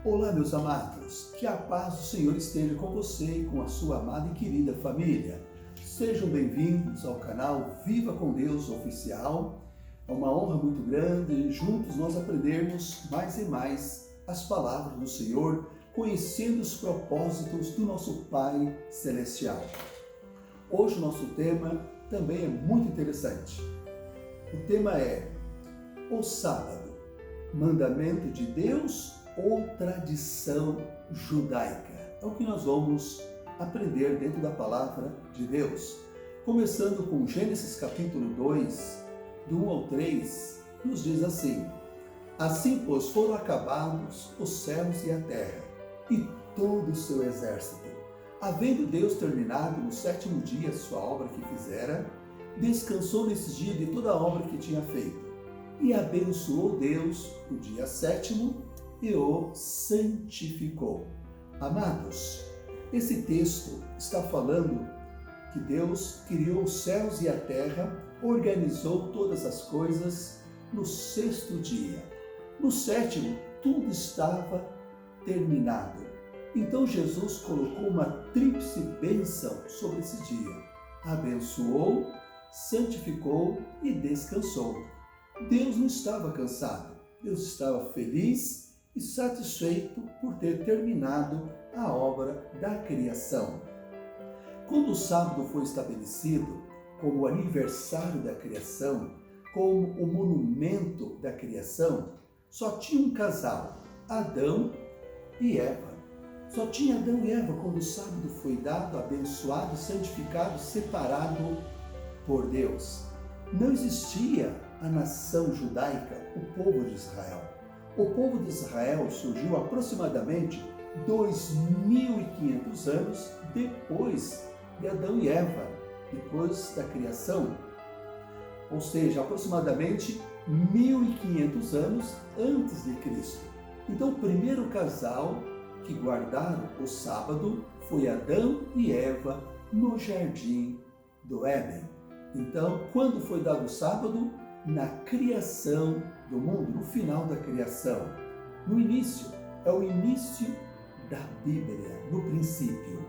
Olá, meus amados, que a paz do Senhor esteja com você e com a sua amada e querida família. Sejam bem-vindos ao canal Viva com Deus Oficial. É uma honra muito grande juntos nós aprendermos mais e mais as palavras do Senhor, conhecendo os propósitos do nosso Pai Celestial. Hoje o nosso tema também é muito interessante. O tema é o sábado, mandamento de Deus ou tradição judaica? É o que nós vamos aprender dentro da palavra de Deus. Começando com Gênesis capítulo 2, do 1 ao 3, nos diz assim: Assim, pois, foram acabados os céus e a terra, e todo o seu exército. Havendo Deus terminado no sétimo dia sua obra que fizera, descansou nesse dia de toda a obra que tinha feito. E abençoou Deus o dia sétimo e o santificou. Amados, esse texto está falando que Deus criou os céus e a terra, organizou todas as coisas no sexto dia. No sétimo, tudo estava terminado. Então Jesus colocou uma tríplice bênção sobre esse dia. Abençoou, santificou e descansou. Deus não estava cansado, Deus estava feliz e satisfeito por ter terminado a obra da criação. Quando o sábado foi estabelecido como o aniversário da criação, como o monumento da criação, só tinha um casal, Adão e Eva. Só tinha Adão e Eva quando o sábado foi dado, abençoado, santificado, separado por Deus. Não existia a nação judaica, o povo de Israel. O povo de Israel surgiu aproximadamente 2.500 anos depois de Adão e Eva, depois da criação. Ou seja, aproximadamente 1.500 anos antes de Cristo. Então, o primeiro casal que guardaram o sábado foi Adão e Eva no jardim do Éden. Então, quando foi dado o sábado? Na criação do mundo, no final da criação. No início, é o início da Bíblia, no princípio.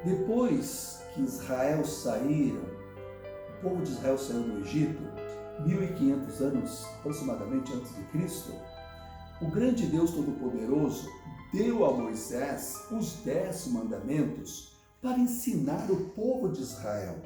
Depois que Israel saíram, o povo de Israel saiu do Egito, 1.500 anos aproximadamente antes de Cristo, o grande Deus Todo-Poderoso deu a Moisés os 10 mandamentos para ensinar o povo de Israel,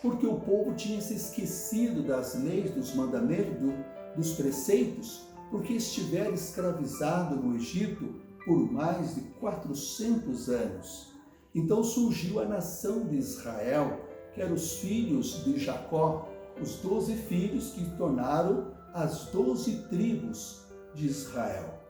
porque o povo tinha se esquecido das leis, dos mandamentos, dos preceitos, porque estiveram escravizados no Egito por mais de 400 anos. Então surgiu a nação de Israel, que eram os filhos de Jacó, os 12 filhos que tornaram as 12 tribos de Israel.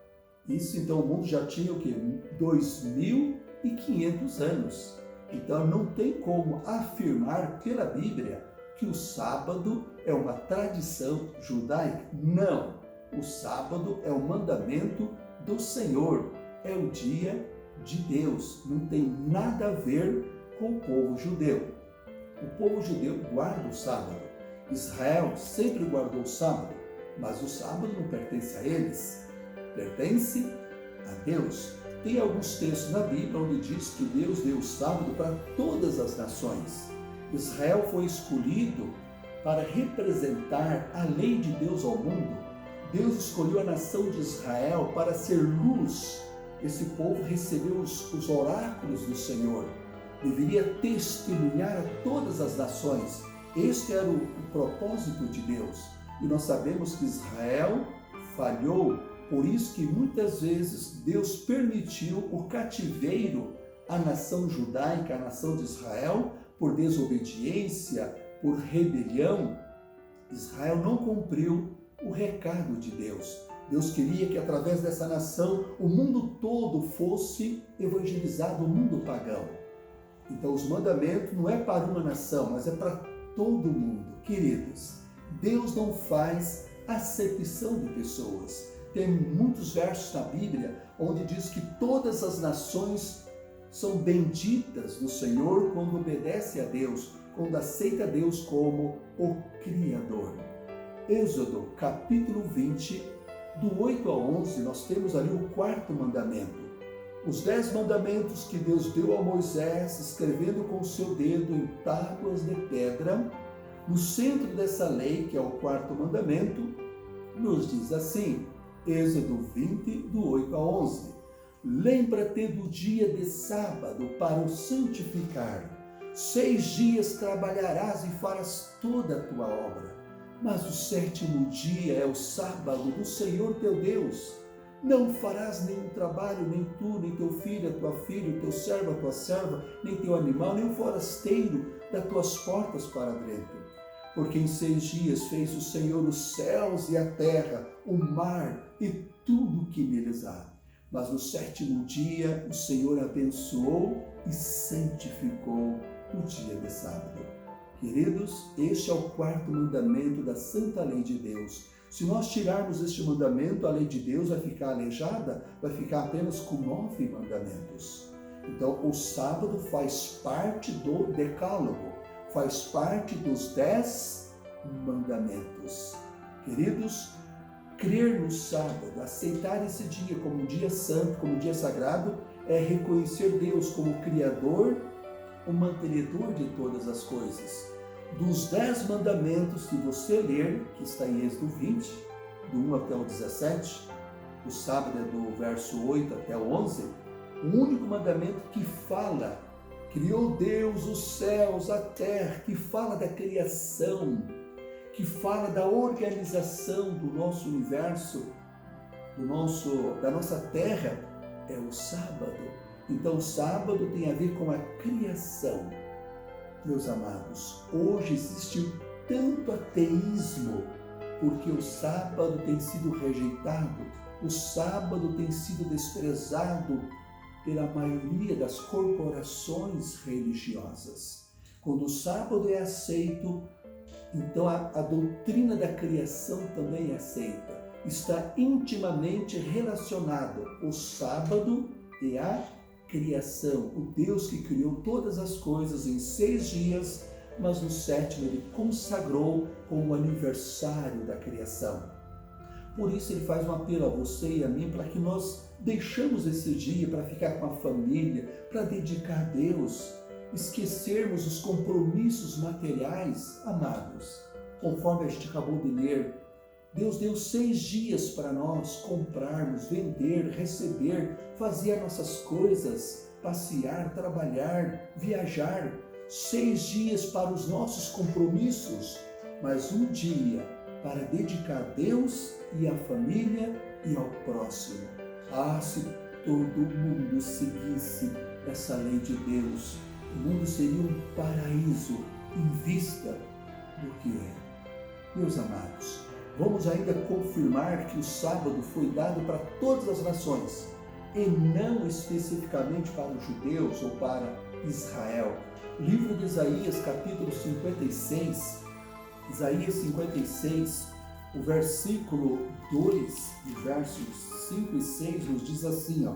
Isso então o mundo já tinha o quê? 2.500 anos. Então não tem como afirmar pela Bíblia que o sábado é uma tradição judaica. Não, o sábado é o mandamento do Senhor, é o dia de Deus, não tem nada a ver com o povo judeu. O povo judeu guarda o sábado. Israel sempre guardou o sábado, mas o sábado não pertence a eles, pertence a Deus. Tem alguns textos na Bíblia onde diz que Deus deu o sábado para todas as nações. Israel foi escolhido para representar a lei de Deus ao mundo. Deus escolheu a nação de Israel para ser luz. Esse povo recebeu os oráculos do Senhor. Deveria testemunhar a todas as nações. Este era o propósito de Deus. E nós sabemos que Israel falhou. Por isso que muitas vezes Deus permitiu o cativeiro à nação judaica, à nação de Israel, por desobediência, por rebelião. Israel não cumpriu o recado de Deus. Deus queria que através dessa nação o mundo todo fosse evangelizado, o mundo pagão. Então os mandamentos não é para uma nação, mas é para todo mundo. Queridos, Deus não faz acepção de pessoas. Tem muitos versos na Bíblia onde diz que todas as nações são benditas do Senhor quando obedece a Deus, quando aceita Deus como o Criador. Êxodo capítulo 20, do 8 ao 11, nós temos ali o quarto mandamento. Os 10 mandamentos que Deus deu a Moisés, escrevendo com o seu dedo em tábuas de pedra. No centro dessa lei, que é o quarto mandamento, nos diz assim, Êxodo 20, do 8 a 11. Lembra-te do dia de sábado para o santificar. 6 dias trabalharás e farás toda a tua obra. Mas o 7º dia é o sábado do Senhor teu Deus. Não farás nenhum trabalho, nem tu, nem teu filho, a tua filha, o teu servo, a tua serva, nem teu animal, nem o forasteiro das tuas portas para dentro. Porque em 6 dias fez o Senhor os céus e a terra, o mar e tudo o que neles há. Mas no 7º dia o Senhor abençoou e santificou o dia de sábado. Queridos, este é o quarto mandamento da santa lei de Deus. Se nós tirarmos este mandamento, a lei de Deus vai ficar aleijada, vai ficar apenas com 9 mandamentos. Então, o sábado faz parte do decálogo, faz parte dos 10 mandamentos. Queridos, crer no sábado, aceitar esse dia como um dia santo, como um dia sagrado, é reconhecer Deus como Criador, o mantenedor de todas as coisas. Dos 10 mandamentos que você ler, que está em Êxodo 20, do 1 até o 17, o sábado é do verso 8 até o 11, o único mandamento que fala, criou Deus os céus, a terra, que fala da criação, que fala da organização do nosso universo, da nossa terra, é o sábado. Então, o sábado tem a ver com a criação. Meus amados, hoje existe tanto ateísmo, porque o sábado tem sido rejeitado, o sábado tem sido desprezado pela maioria das corporações religiosas. Quando o sábado é aceito, então a doutrina da criação também é aceita. Está intimamente relacionado o sábado e a criação. O Deus que criou todas as coisas em 6 dias, mas no 7º ele consagrou como o aniversário da criação. Por isso ele faz um apelo a você e a mim para que nós deixamos esse dia para ficar com a família, para dedicar a Deus, esquecermos os compromissos materiais. Amados, conforme a gente acabou de ler, Deus deu 6 dias para nós comprarmos, vender, receber, fazer as nossas coisas, passear, trabalhar, viajar. 6 dias para os nossos compromissos, mas um dia para dedicar a Deus e à família e ao próximo. Ah, se todo mundo seguisse essa lei de Deus, o mundo seria um paraíso em vista do que é. Meus amados, vamos ainda confirmar que o sábado foi dado para todas as nações e não especificamente para os judeus ou para Israel. Livro de Isaías, capítulo 56, Isaías 56, o versículo 2 e versos 5 e 6 nos diz assim,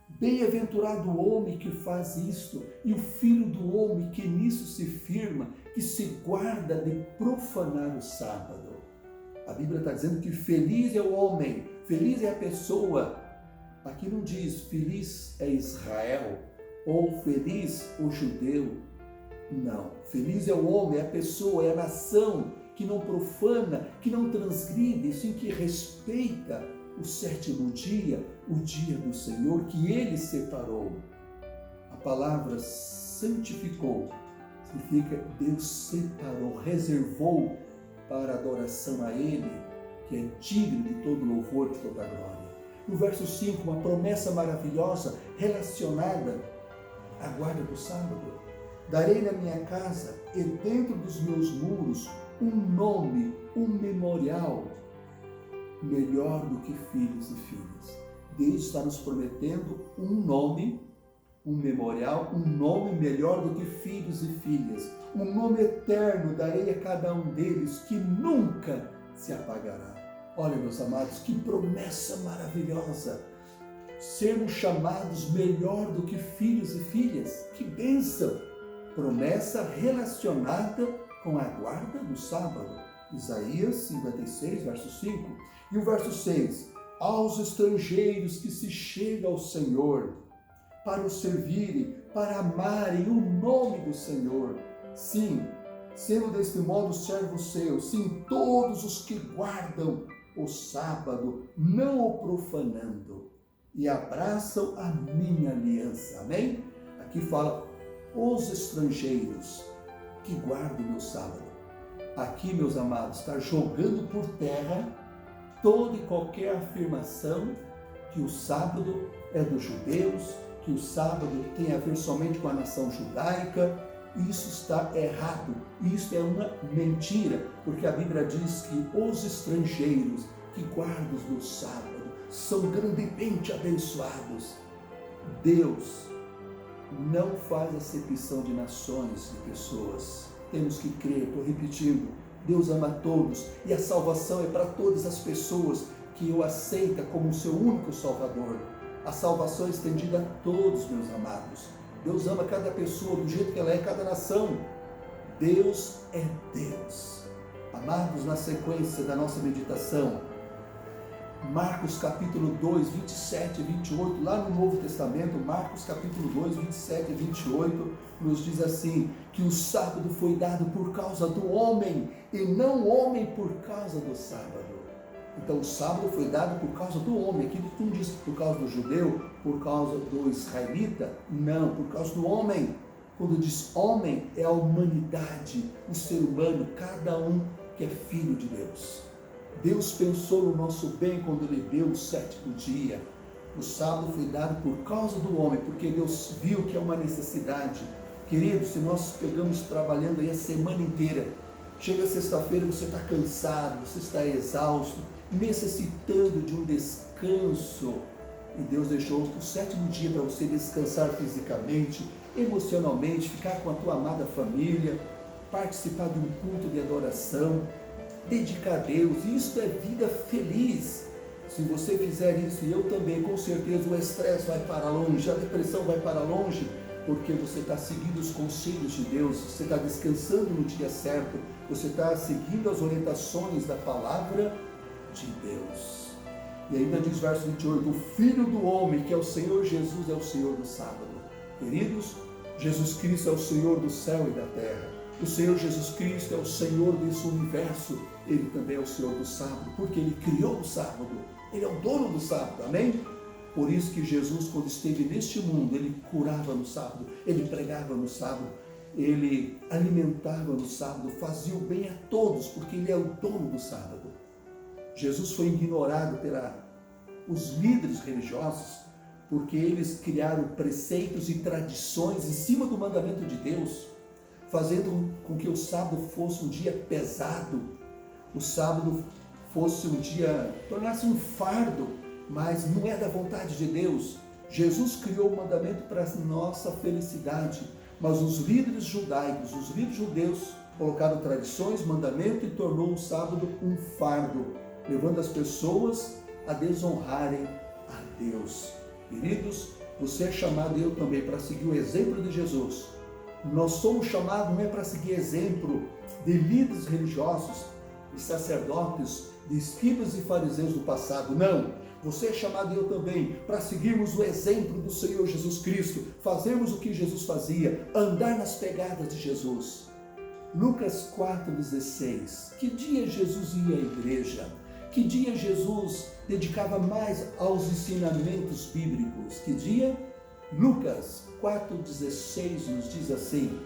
Bem-aventurado o homem que faz isto, e o filho do homem que nisso se firma, que se guarda de profanar o sábado. A Bíblia está dizendo que feliz é o homem, feliz é a pessoa. Aqui não diz feliz é Israel ou feliz o judeu. Não, feliz é o homem, é a pessoa, é a nação que não profana, que não transgride, sim que respeita o 7º dia, o dia do Senhor que Ele separou. A palavra santificou significa Deus separou, reservou para adoração a Ele, que é digno de todo louvor, de toda glória. No verso 5, uma promessa maravilhosa relacionada à guarda do sábado. Darei na minha casa e dentro dos meus muros um nome, um memorial, melhor do que filhos e filhas. Deus está nos prometendo um nome, um memorial, um nome melhor do que filhos e filhas. Um nome eterno darei a cada um deles que nunca se apagará. Olha, meus amados, que promessa maravilhosa! Sermos chamados melhor do que filhos e filhas. Que bênção! Promessa relacionada com a guarda do sábado. Isaías 56, verso 5. E o verso 6. aos estrangeiros que se chegam ao Senhor, para o servirem, para amarem o nome do Senhor. Sim, sendo deste modo servos seus, sim, todos os que guardam o sábado, não o profanando, e abraçam a minha aliança. Amém? Aqui fala os estrangeiros que guardam o meu sábado. Aqui, meus amados, está jogando por terra toda e qualquer afirmação que o sábado é dos judeus, que o sábado tem a ver somente com a nação judaica. Isso está errado, isso é uma mentira, porque a Bíblia diz que os estrangeiros que guardam o sábado são grandemente abençoados. Deus não faz acepção de nações, de pessoas. Temos que crer, estou repetindo, Deus ama todos e a salvação é para todas as pessoas que o aceita como seu único Salvador. A salvação é estendida a todos, meus amados. Deus ama cada pessoa do jeito que ela é, cada nação. Deus é Deus. Amados, na sequência da nossa meditação, Marcos capítulo 2, 27 e 28, lá no Novo Testamento, Marcos capítulo 2, 27 e 28, nos diz assim, que o sábado foi dado por causa do homem, e não o homem por causa do sábado. Então o sábado foi dado por causa do homem. Aqui não diz por causa do judeu, por causa do israelita, não, por causa do homem. Quando diz homem, é a humanidade, o ser humano, cada um que é filho de Deus. Deus pensou no nosso bem quando Ele deu o sétimo dia. O sábado foi dado por causa do homem, porque Deus viu que é uma necessidade. Querido, se nós pegamos trabalhando aí a semana inteira, chega sexta-feira, você está cansado, você está exausto, necessitando de um descanso. E Deus deixou o sétimo dia para você descansar fisicamente, emocionalmente, ficar com a tua amada família, participar de um culto de adoração, dedicar a Deus. Isso é vida feliz. Se você fizer isso, e eu também, com certeza o estresse vai para longe, a depressão vai para longe, porque você está seguindo os conselhos de Deus, você está descansando no dia certo, você está seguindo as orientações da palavra de Deus. E ainda diz verso 28, o Filho do Homem, que é o Senhor Jesus, é o Senhor do sábado. Queridos, Jesus Cristo é o Senhor do céu e da terra. O Senhor Jesus Cristo é o Senhor desse universo. Ele também é o Senhor do sábado, porque Ele criou o sábado. Ele é o dono do sábado, amém? Por isso que Jesus, quando esteve neste mundo, Ele curava no sábado, Ele pregava no sábado, Ele alimentava no sábado, fazia o bem a todos, porque Ele é o dono do sábado. Jesus foi ignorado pelos líderes religiosos, porque eles criaram preceitos e tradições em cima do mandamento de Deus, fazendo com que o sábado fosse um dia pesado, o sábado fosse um dia, tornasse um fardo, mas não é da vontade de Deus. Jesus criou o mandamento para a nossa felicidade, mas os líderes judaicos, os líderes judeus, colocaram tradições, mandamento e tornou o sábado um fardo, levando as pessoas a desonrarem a Deus. Queridos, você é chamado, eu também, para seguir o exemplo de Jesus. Nós somos chamados não é para seguir exemplo de líderes religiosos, de sacerdotes, de escribas e fariseus do passado, não. Você é chamado, eu também, para seguirmos o exemplo do Senhor Jesus Cristo, fazermos o que Jesus fazia, andar nas pegadas de Jesus. Lucas 4,16, que dia Jesus ia à igreja? Que dia Jesus dedicava mais aos ensinamentos bíblicos? Que dia? Lucas 4,16 nos diz assim,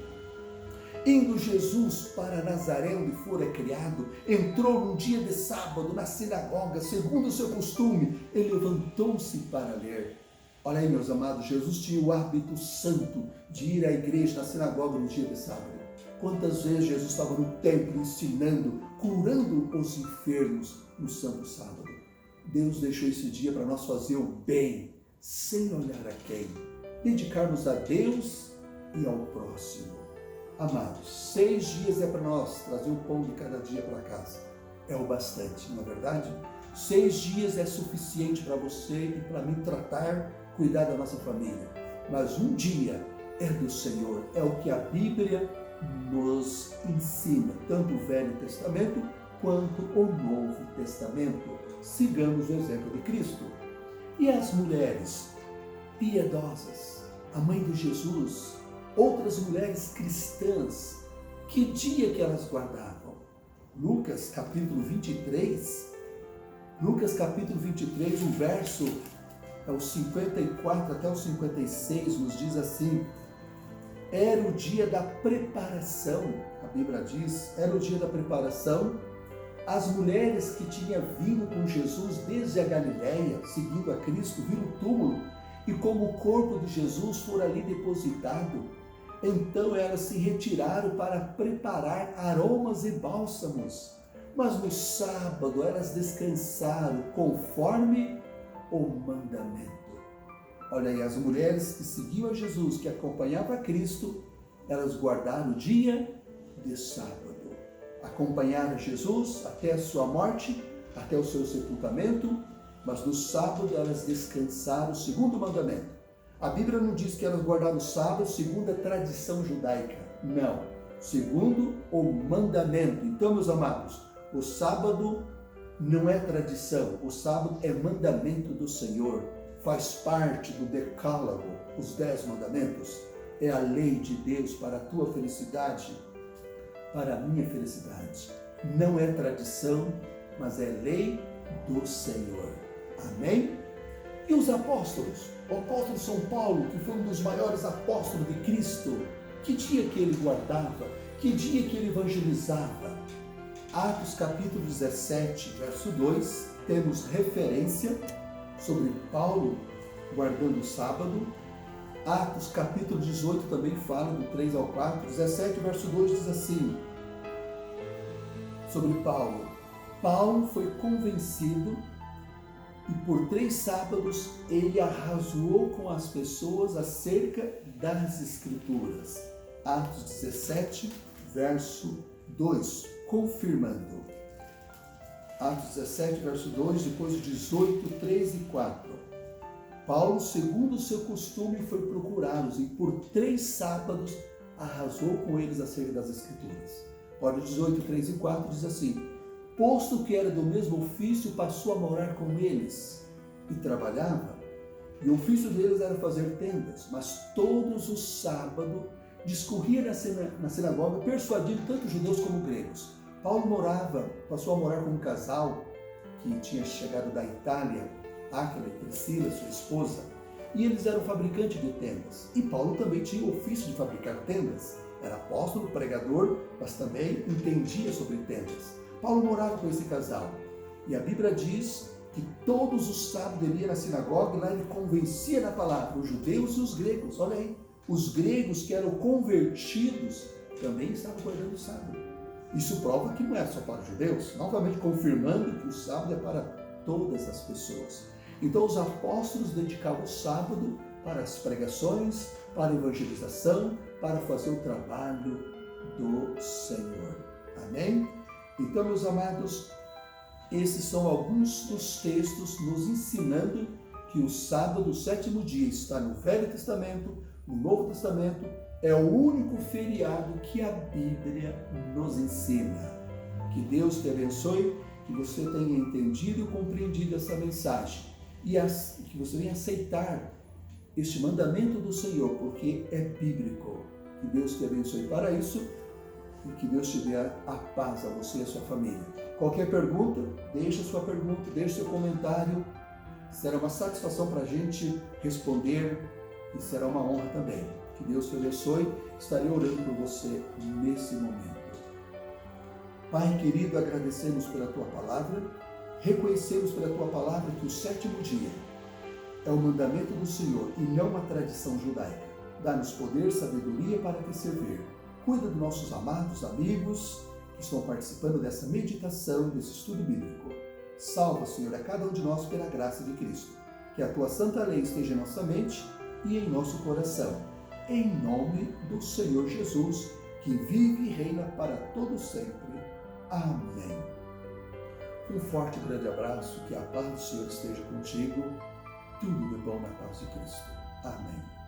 indo Jesus para Nazaré, onde fora criado, entrou num dia de sábado na sinagoga, segundo o seu costume, e levantou-se para ler. Olha aí, meus amados, Jesus tinha o hábito santo de ir à igreja, na sinagoga, no dia de sábado. Quantas vezes Jesus estava no templo ensinando, curando os enfermos no santo sábado. Deus deixou esse dia para nós fazer o bem, sem olhar a quem. Dedicarmos a Deus e ao próximo. Amados, 6 dias é para nós trazer o pão de cada dia para casa. É o bastante, não é verdade? 6 dias é suficiente para você e para mim tratar, cuidar da nossa família. Mas um dia é do Senhor, é o que a Bíblia nos ensina, tanto o Velho Testamento quanto o Novo Testamento. sigamos o exemplo de Cristo. E as mulheres piedosas, a mãe de Jesus, outras mulheres cristãs, que dia que elas guardavam? Lucas capítulo 23, o verso é o 54 até o 56, nos diz assim: era o dia da preparação, a Bíblia diz, era o dia da preparação. As mulheres que tinham vindo com Jesus desde a Galileia, seguindo a Cristo, viram o túmulo, e como o corpo de Jesus for ali depositado, então elas se retiraram para preparar aromas e bálsamos. Mas no sábado elas descansaram conforme o mandamento. Olha aí, as mulheres que seguiam a Jesus, que acompanhavam a Cristo, elas guardaram o dia de sábado. Acompanharam Jesus até a sua morte, até o seu sepultamento, mas no sábado elas descansaram segundo o mandamento. A Bíblia não diz que elas guardaram o sábado segundo a tradição judaica. Não, segundo o mandamento. Então, meus amados, o sábado não é tradição, o sábado é mandamento do Senhor. Faz parte do decálogo, os 10 mandamentos. É a lei de Deus para a tua felicidade, para a minha felicidade. Não é tradição, mas é lei do Senhor. Amém? E os apóstolos? O apóstolo São Paulo, que foi um dos maiores apóstolos de Cristo, que dia que ele guardava? Que dia que ele evangelizava? Atos capítulo 17, verso 2, temos referência sobre Paulo guardando o sábado. Atos capítulo 18 também fala do 3 ao 4, 17, verso 2 diz assim, sobre Paulo: Paulo foi convencido e por 3 sábados ele arrazoou com as pessoas acerca das Escrituras. Atos 17, verso 2, confirmando. Atos 17, verso 2, depois de 18, 3 e 4. Paulo, segundo o seu costume, foi procurá-los e por 3 sábados arrasou com eles acerca das Escrituras. Olha, 18, 3 e 4 diz assim: posto que era do mesmo ofício, passou a morar com eles e trabalhava. E o ofício deles era fazer tendas, mas todos os sábados discorria na sinagoga, persuadindo tanto judeus como gregos. Paulo passou a morar com um casal que tinha chegado da Itália, Áquila e Priscila, sua esposa, e eles eram fabricantes de tendas. E Paulo também tinha o ofício de fabricar tendas. Era apóstolo, pregador, mas também entendia sobre tendas. Paulo morava com esse casal. E a Bíblia diz que todos os sábados ele ia na sinagoga e lá ele convencia na palavra os judeus e os gregos. Olha aí, os gregos que eram convertidos também estavam guardando o sábado. Isso prova que não é só para os judeus, novamente confirmando que o sábado é para todas as pessoas. Então os apóstolos dedicavam o sábado para as pregações, para a evangelização, para fazer o trabalho do Senhor. Amém? Então, meus amados, esses são alguns dos textos nos ensinando que o sábado, o 7º dia, está no Velho Testamento, no Novo Testamento, é o único feriado que a Bíblia nos ensina. Que Deus te abençoe, que você tenha entendido e compreendido essa mensagem e que você venha aceitar este mandamento do Senhor, porque é bíblico. Que Deus te abençoe para isso e que Deus te dê a paz a você e a sua família. Qualquer pergunta, deixe a sua pergunta, deixe seu comentário. Será uma satisfação para a gente responder e será uma honra também. Que Deus te abençoe. Estarei orando por você nesse momento. Pai querido, agradecemos pela Tua palavra, reconhecemos pela Tua palavra que o 7º dia é o mandamento do Senhor e não uma tradição judaica. Dá-nos poder, sabedoria para te servir. Cuida dos nossos amados amigos que estão participando dessa meditação, desse estudo bíblico. Salva, Senhor, a cada um de nós pela graça de Cristo. Que a Tua santa lei esteja em nossa mente e em nosso coração. Em nome do Senhor Jesus, que vive e reina para todo sempre. Amém. Um forte e grande abraço, que a paz do Senhor esteja contigo. Tudo de bom na paz de Cristo. Amém.